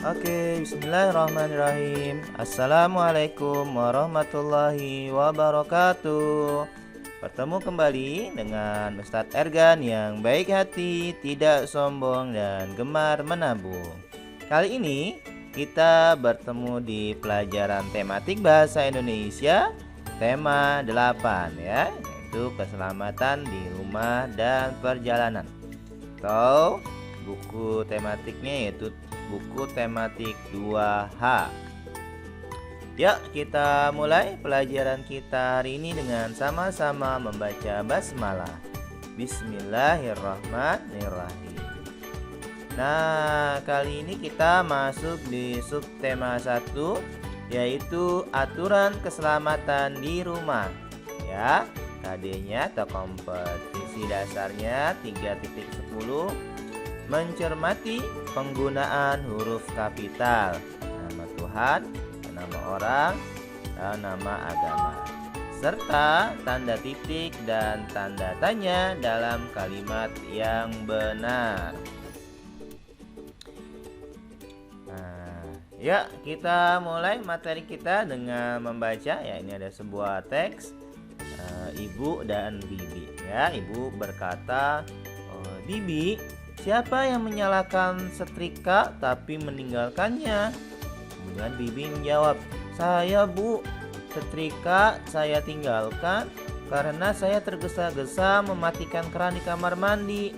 Oke, bismillahirrahmanirrahim. Assalamualaikum warahmatullahi wabarakatuh. Bertemu kembali dengan Ustadz Ergan yang baik hati, tidak sombong, dan gemar menabung. Kali ini kita bertemu di pelajaran tematik bahasa Indonesia tema 8 ya, yaitu keselamatan di rumah dan perjalanan. Atau buku tematiknya yaitu buku tematik 2H. Yuk kita mulai pelajaran kita hari ini dengan sama-sama membaca basmalah. Bismillahirrahmanirrahim. Nah, kali ini kita masuk di subtema 1, yaitu aturan keselamatan di rumah. Ya, KD-nya atau kompetisi dasarnya 3.10, mencermati penggunaan huruf kapital, nama Tuhan, nama orang, dan nama agama, serta tanda titik dan tanda tanya dalam kalimat yang benar. Nah, ya kita mulai materi kita dengan membaca. Ya, ini ada sebuah teks Ibu dan Bibi. Ya, Ibu berkata, Bibi, siapa yang menyalakan setrika tapi meninggalkannya? Kemudian Bibi menjawab, saya Bu, setrika saya tinggalkan karena saya tergesa-gesa mematikan keran di kamar mandi.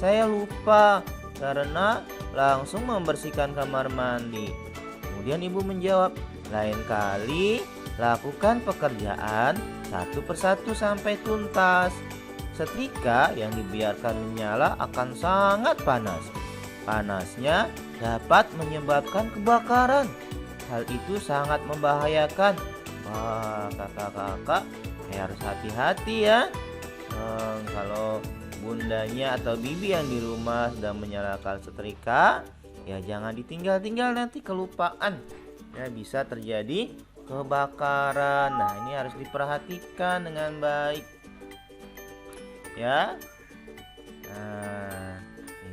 Saya lupa karena langsung membersihkan kamar mandi. Kemudian Ibu menjawab, lain kali lakukan pekerjaan satu persatu sampai tuntas. Setrika yang dibiarkan menyala akan sangat panas. Panasnya dapat menyebabkan kebakaran. Hal itu sangat membahayakan. Wah, kakak-kakak harus hati-hati ya. Kalau bundanya atau bibi yang di rumah sedang menyalakan setrika, ya jangan ditinggal-tinggal, nanti kelupaan. Ya, bisa terjadi kebakaran. Nah, ini harus diperhatikan dengan baik. Ya, nah,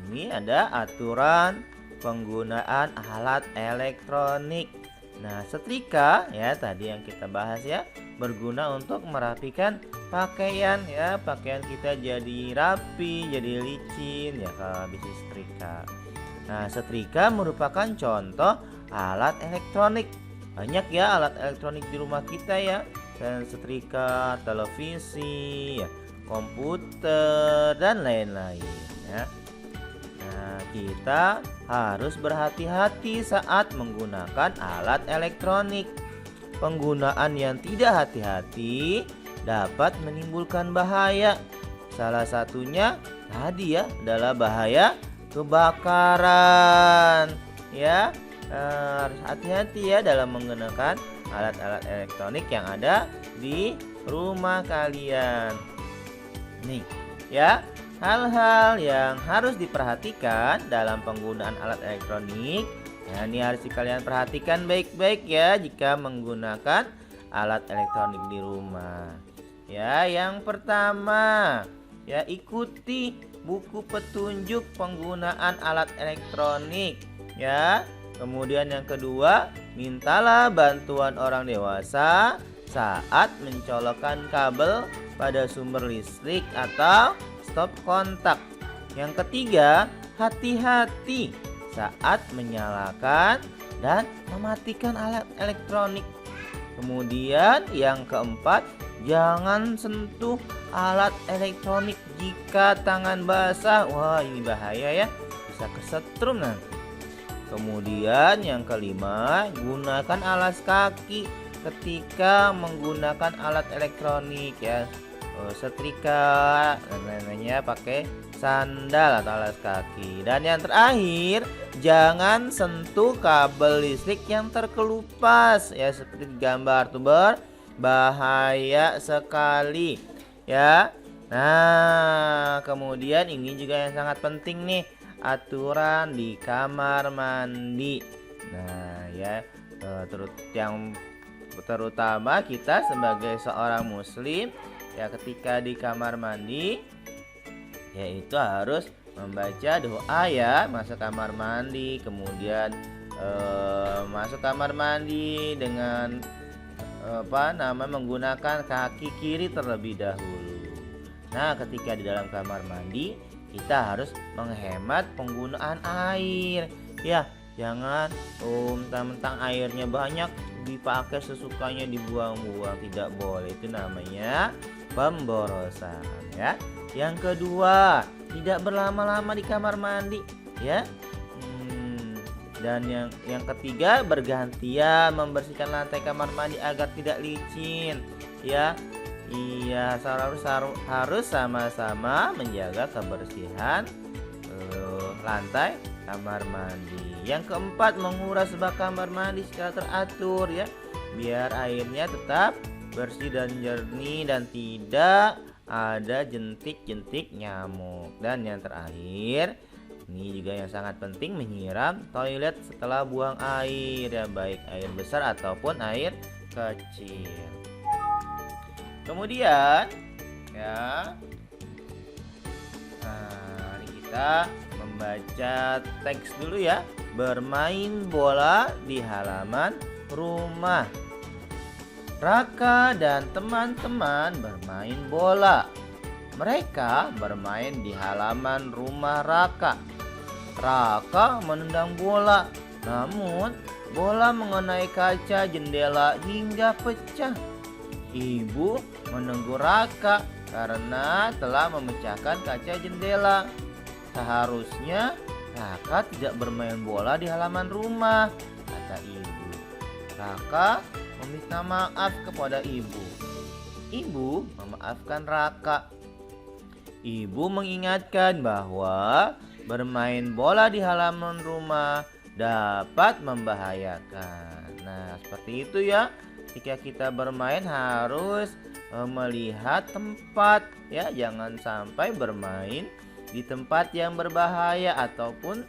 ini ada aturan penggunaan alat elektronik. Nah, setrika ya tadi yang kita bahas ya, berguna untuk merapikan pakaian ya, pakaian kita jadi rapi, jadi licin ya kalau habis setrika. Nah, setrika merupakan contoh alat elektronik. Banyak ya alat elektronik di rumah kita ya, dan setrika, televisi ya, komputer, dan lain-lain ya. Nah, kita harus berhati-hati saat menggunakan alat elektronik. Penggunaan yang tidak hati-hati dapat menimbulkan bahaya. Salah satunya tadi ya adalah bahaya kebakaran. Ya, harus hati-hati ya dalam menggunakan alat-alat elektronik yang ada di rumah kalian. Nih, ya, hal-hal yang harus diperhatikan dalam penggunaan alat elektronik. Nah, ini harus kalian perhatikan baik-baik ya jika menggunakan alat elektronik di rumah. Ya, yang pertama, ya ikuti buku petunjuk penggunaan alat elektronik, ya. Kemudian yang kedua, mintalah bantuan orang dewasa saat mencolokkan kabel pada sumber listrik atau stop kontak. Yang ketiga, hati-hati saat menyalakan dan mematikan alat elektronik. Kemudian yang keempat, jangan sentuh alat elektronik jika tangan basah. Wah, ini bahaya ya, bisa kesetrum nanti. Kemudian yang kelima, gunakan alas kaki ketika menggunakan alat elektronik ya, setrika dan lain-lainnya pakai sandal atau alas kaki. Dan yang terakhir, jangan sentuh kabel listrik yang terkelupas ya, seperti gambar tuh, berbahaya sekali ya. Nah, kemudian ini juga yang sangat penting nih, aturan di kamar mandi. Nah ya, yang terutama kita sebagai seorang muslim ya, ketika di kamar mandi yaitu harus membaca doa ya, masuk kamar mandi, kemudian masuk kamar mandi dengan menggunakan kaki kiri terlebih dahulu. Nah, ketika di dalam kamar mandi, kita harus menghemat penggunaan air. Ya, jangan mentang-mentang airnya banyak dipakai sesukanya, dibuang-buang, tidak boleh. Itu namanya pemborosan, ya. Yang kedua, tidak berlama-lama di kamar mandi, ya. Dan yang ketiga, bergantian membersihkan lantai kamar mandi agar tidak licin, ya. Iya, harus sama-sama menjaga kebersihan lantai kamar mandi. Yang keempat, menguras bak kamar mandi secara teratur, ya, biar airnya tetap bersih dan jernih dan tidak ada jentik-jentik nyamuk. Dan yang terakhir, ini juga yang sangat penting, menyiram toilet setelah buang air, ya, baik air besar ataupun air kecil. Kemudian, ya, mari kita membaca teks dulu, ya. Bermain bola di halaman rumah. Raka dan teman-teman bermain bola. Mereka bermain di halaman rumah Raka. Raka menendang bola, namun bola mengenai kaca jendela hingga pecah. Ibu menegur Raka karena telah memecahkan kaca jendela. Seharusnya Raka tidak bermain bola di halaman rumah, kata ibu. Raka meminta maaf kepada ibu. Ibu memaafkan Raka. Ibu mengingatkan bahwa bermain bola di halaman rumah dapat membahayakan. Nah, seperti itu, ya. Jika kita bermain harus melihat tempat, ya, jangan sampai bermain di tempat yang berbahaya ataupun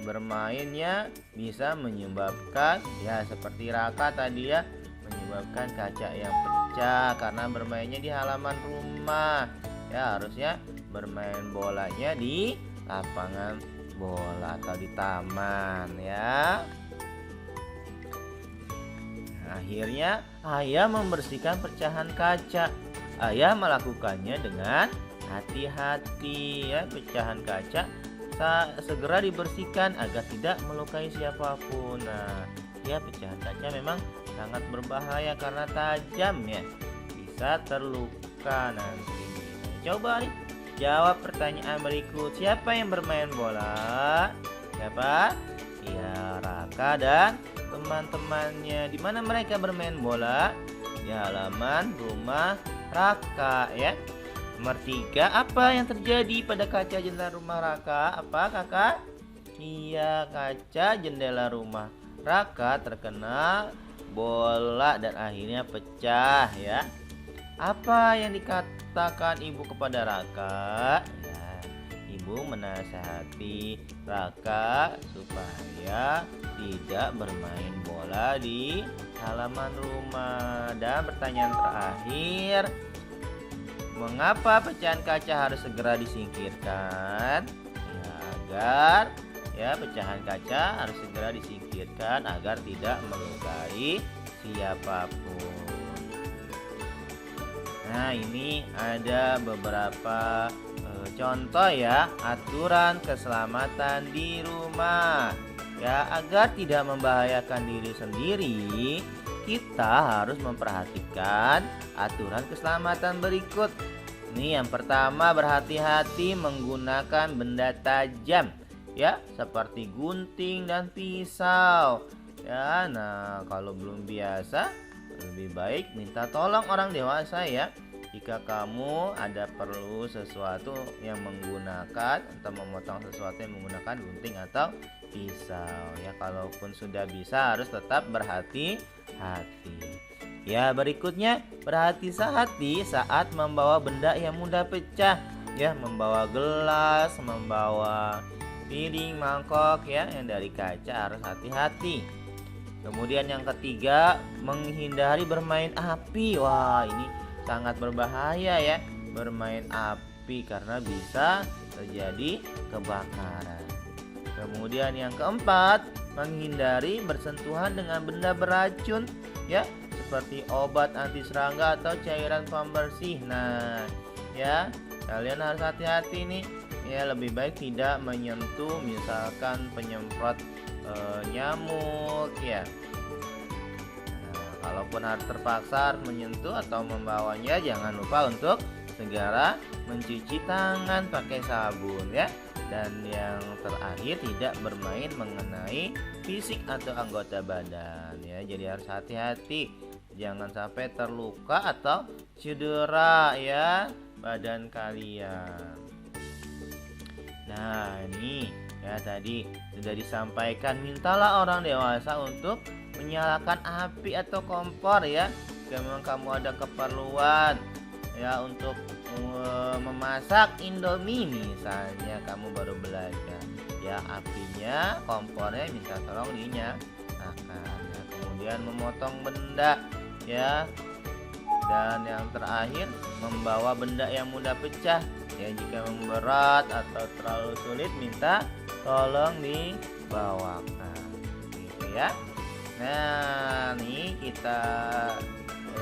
bermainnya bisa menyebabkan, ya, seperti Raka tadi, ya, menyebabkan kaca yang pecah karena bermainnya di halaman rumah. Ya, harusnya bermain bolanya di lapangan bola atau di taman, ya. Akhirnya ayah membersihkan pecahan kaca. Ayah melakukannya dengan hati-hati, ya. Pecahan kaca segera dibersihkan agar tidak melukai siapapun. Nah, ya, pecahan kaca memang sangat berbahaya karena tajam, ya. Bisa terluka nanti. Coba nih jawab pertanyaan berikut. Siapa yang bermain bola? Siapa? Ya, Raka dan teman-temannya. Di mana mereka bermain bola? Di halaman rumah Raka, ya. Nomor 3, apa yang terjadi pada kaca jendela rumah Raka? Apa, Kakak? Iya, kaca jendela rumah Raka terkena bola dan akhirnya pecah, ya. Apa yang dikatakan ibu kepada Raka? Ya, ibu menasihati Raka supaya tidak bermain bola di halaman rumah. Dan pertanyaan terakhir, mengapa pecahan kaca harus segera disingkirkan? Ya, agar, ya, pecahan kaca harus segera disingkirkan agar tidak melukai siapapun. Nah, ini ada beberapa contoh, ya, aturan keselamatan di rumah. Ya, agar tidak membahayakan diri sendiri, kita harus memperhatikan aturan keselamatan berikut. Nih, yang pertama, berhati-hati menggunakan benda tajam, ya, seperti gunting dan pisau. Ya, nah, kalau belum biasa, lebih baik minta tolong orang dewasa, ya. Jika kamu ada perlu sesuatu yang menggunakan atau memotong sesuatu yang menggunakan gunting atau pisau, ya. Kalaupun sudah bisa, harus tetap berhati-hati. Ya, berikutnya, berhati-hati saat membawa benda yang mudah pecah, ya. Membawa gelas, membawa piring, mangkok, ya, yang dari kaca harus hati-hati. Kemudian yang ketiga, menghindari bermain api. Wah, ini sangat berbahaya, ya, bermain api karena bisa terjadi kebakaran. Kemudian yang keempat, menghindari bersentuhan dengan benda beracun ya, seperti obat anti serangga atau cairan pembersih. Nah, ya, kalian harus hati-hati nih. Ya, lebih baik tidak menyentuh misalkan penyemprot nyamuk ya. Nah, kalaupun harus terpaksa menyentuh atau membawanya, jangan lupa untuk segera mencuci tangan pakai sabun ya. Dan yang terakhir, tidak bermain mengenai fisik atau anggota badan ya. Jadi harus hati-hati, jangan sampai terluka atau cedera ya badan kalian. Nah, ini ya tadi sudah disampaikan, mintalah orang dewasa untuk menyalakan api atau kompor ya. Memang kamu ada keperluan ya untuk memasak Indomie misalnya, kamu baru belajar ya, apinya, kompornya minta tolong dinyalakan ya. Kemudian memotong benda ya. Dan yang terakhir, membawa benda yang mudah pecah ya, jika memberat atau terlalu sulit minta tolong dibawakan gitu ya. Nah, nih kita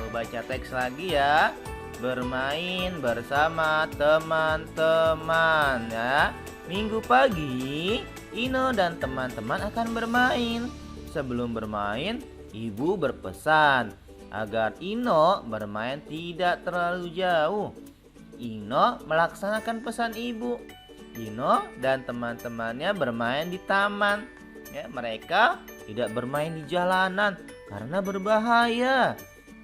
baca teks lagi ya. Bermain bersama teman-teman ya. Minggu pagi, Ino dan teman-teman akan bermain. Sebelum bermain, ibu berpesan agar Ino bermain tidak terlalu jauh. Ino melaksanakan pesan ibu. Ino dan teman-temannya bermain di taman. Ya, mereka tidak bermain di jalanan karena berbahaya.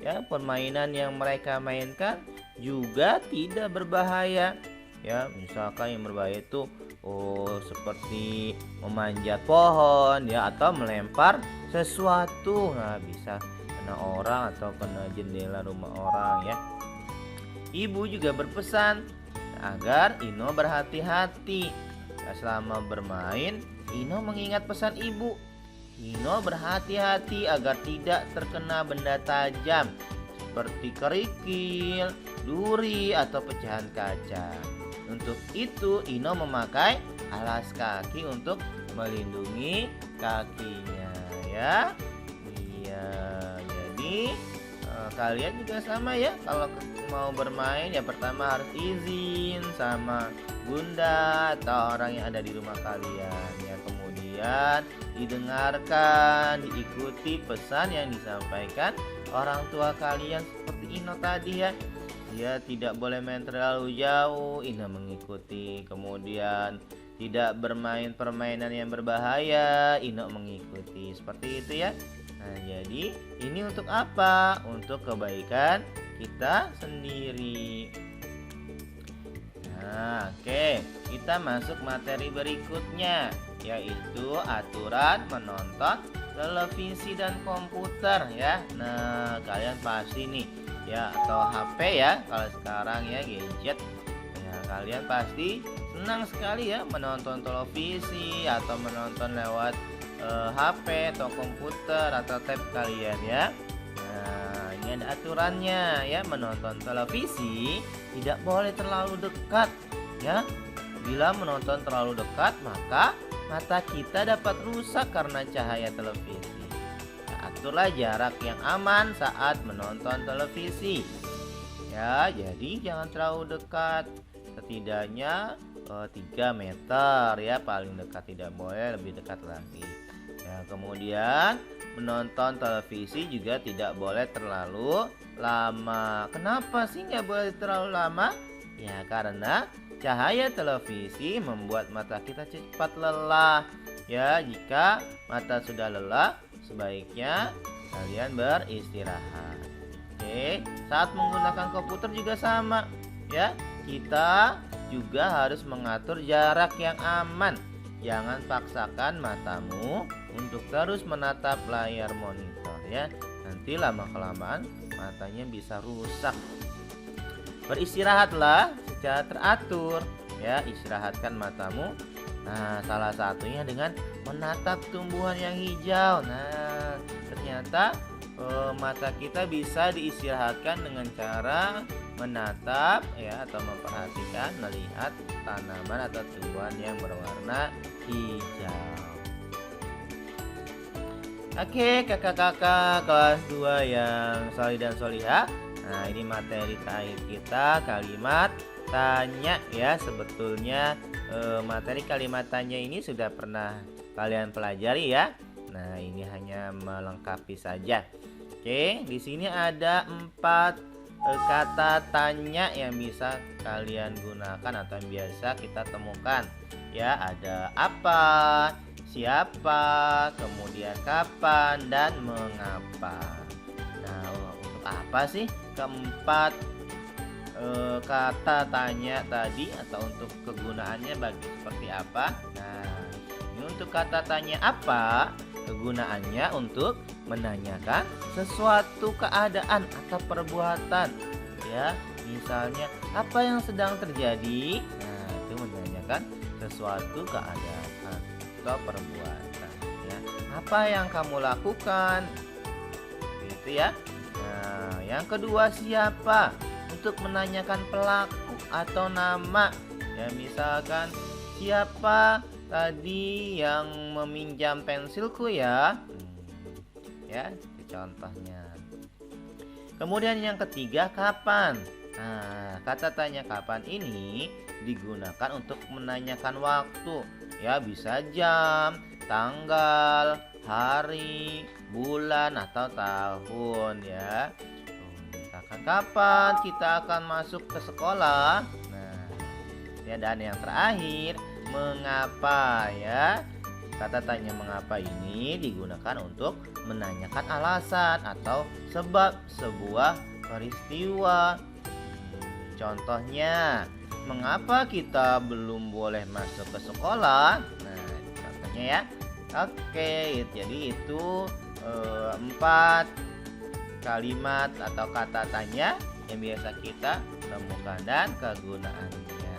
Ya, permainan yang mereka mainkan juga tidak berbahaya. Ya, misalkan yang berbahaya itu seperti memanjat pohon ya, atau melempar sesuatu. Nah, bisa kena orang atau kena jendela rumah orang ya. Ibu juga berpesan agar Ino berhati-hati. Ya, selama bermain, Ino mengingat pesan ibu. Ino berhati-hati agar tidak terkena benda tajam seperti kerikil, duri, atau pecahan kaca. Untuk itu, Ino memakai alas kaki untuk melindungi kakinya ya. Iya, jadi kalian juga sama ya, kalau mau bermain ya pertama harus izin sama bunda atau orang yang ada di rumah kalian ya. Kemudian didengarkan, diikuti pesan yang disampaikan orang tua kalian seperti Ino tadi ya. Dia tidak boleh main terlalu jauh, Ino mengikuti. Kemudian tidak bermain permainan yang berbahaya, Ino mengikuti. Seperti itu ya. Nah, jadi ini untuk apa? Untuk kebaikan kita sendiri. Nah, oke, kita masuk materi berikutnya, yaitu aturan menonton televisi dan komputer ya. Nah, kalian pasti nih ya, atau HP ya, kalau sekarang ya gadget ya, kalian pasti senang sekali ya menonton televisi atau menonton lewat HP atau komputer atau tab kalian ya. Nah, ini ada aturannya ya. Menonton televisi tidak boleh terlalu dekat ya. Bila menonton terlalu dekat, maka mata kita dapat rusak karena cahaya televisi. Nah, aturlah jarak yang aman saat menonton televisi ya. Jadi jangan terlalu dekat, setidaknya 3 meter ya, paling dekat, tidak boleh lebih dekat lagi ya. Kemudian menonton televisi juga tidak boleh terlalu lama. Kenapa sih nggak boleh terlalu lama? Ya, karena cahaya televisi membuat mata kita cepat lelah ya. Jika mata sudah lelah, sebaiknya kalian beristirahat. Oke, saat menggunakan komputer juga sama ya. Kita juga harus mengatur jarak yang aman. Jangan paksakan matamu untuk terus menatap layar monitor ya. Nanti lama-kelamaan matanya bisa rusak. Beristirahatlah secara teratur ya, istirahatkan matamu. Nah, salah satunya dengan menatap tumbuhan yang hijau. Nah, ternyata mata kita bisa diistirahatkan dengan cara menatap ya, atau memperhatikan, melihat tanaman atau tumbuhan yang berwarna hijau. Oke, kakak-kakak kelas 2 yang solih dan solihah. Nah, ini materi terakhir kita, kalimat tanya ya. Sebetulnya materi kalimat tanya ini sudah pernah kalian pelajari ya. Nah, ini hanya melengkapi saja. Oke, di sini ada 4 kata tanya yang bisa kalian gunakan atau yang biasa kita temukan. Ya, ada apa, siapa, kemudian kapan, dan mengapa. Nah, untuk apa sih keempat kata tanya tadi, atau untuk kegunaannya bagi seperti apa? Nah, ini untuk kata tanya apa, kegunaannya untuk menanyakan sesuatu keadaan atau perbuatan. Ya, misalnya apa yang sedang terjadi? Nah, itu menanyakan sesuatu keadaan atau perbuatan ya. Apa yang kamu lakukan? Gitu ya. Nah, yang kedua siapa? Untuk menanyakan pelaku atau nama. Ya, misalkan siapa tadi yang meminjam pensilku ya? Ya, itu contohnya. Kemudian yang ketiga kapan? Nah, kata tanya kapan ini digunakan untuk menanyakan waktu. Ya, bisa jam, tanggal, hari, bulan, atau tahun ya. Misalkan kapan kita akan masuk ke sekolah. Nah, ya, dan yang terakhir mengapa ya. Kata tanya mengapa ini digunakan untuk menanyakan alasan atau sebab sebuah peristiwa. Contohnya, mengapa kita belum boleh masuk ke sekolah? Nah, contohnya ya. Oke, jadi itu 4 kalimat atau kata tanya yang biasa kita temukan dan kegunaannya.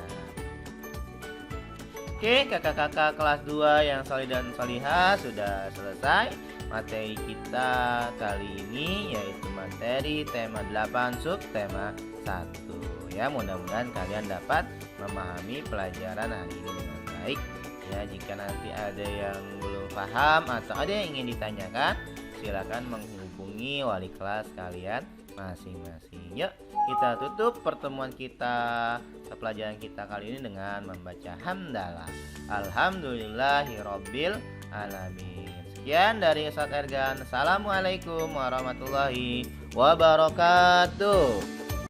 Oke, kakak-kakak kelas 2 yang solih dan solihah, sudah selesai materi kita kali ini, yaitu materi tema 8 subtema 1 ya. Mudah-mudahan kalian dapat memahami pelajaran hari ini dengan baik ya. Jika nanti ada yang belum paham atau ada yang ingin ditanyakan, silakan menghubungi wali kelas kalian masing-masing. Yuk, kita tutup pertemuan kita, pelajaran kita kali ini dengan membaca hamdalah. Alhamdulillahirabbil alamin. Sekian dari Ustadz Ergan. Assalamualaikum warahmatullahi wabarakatuh.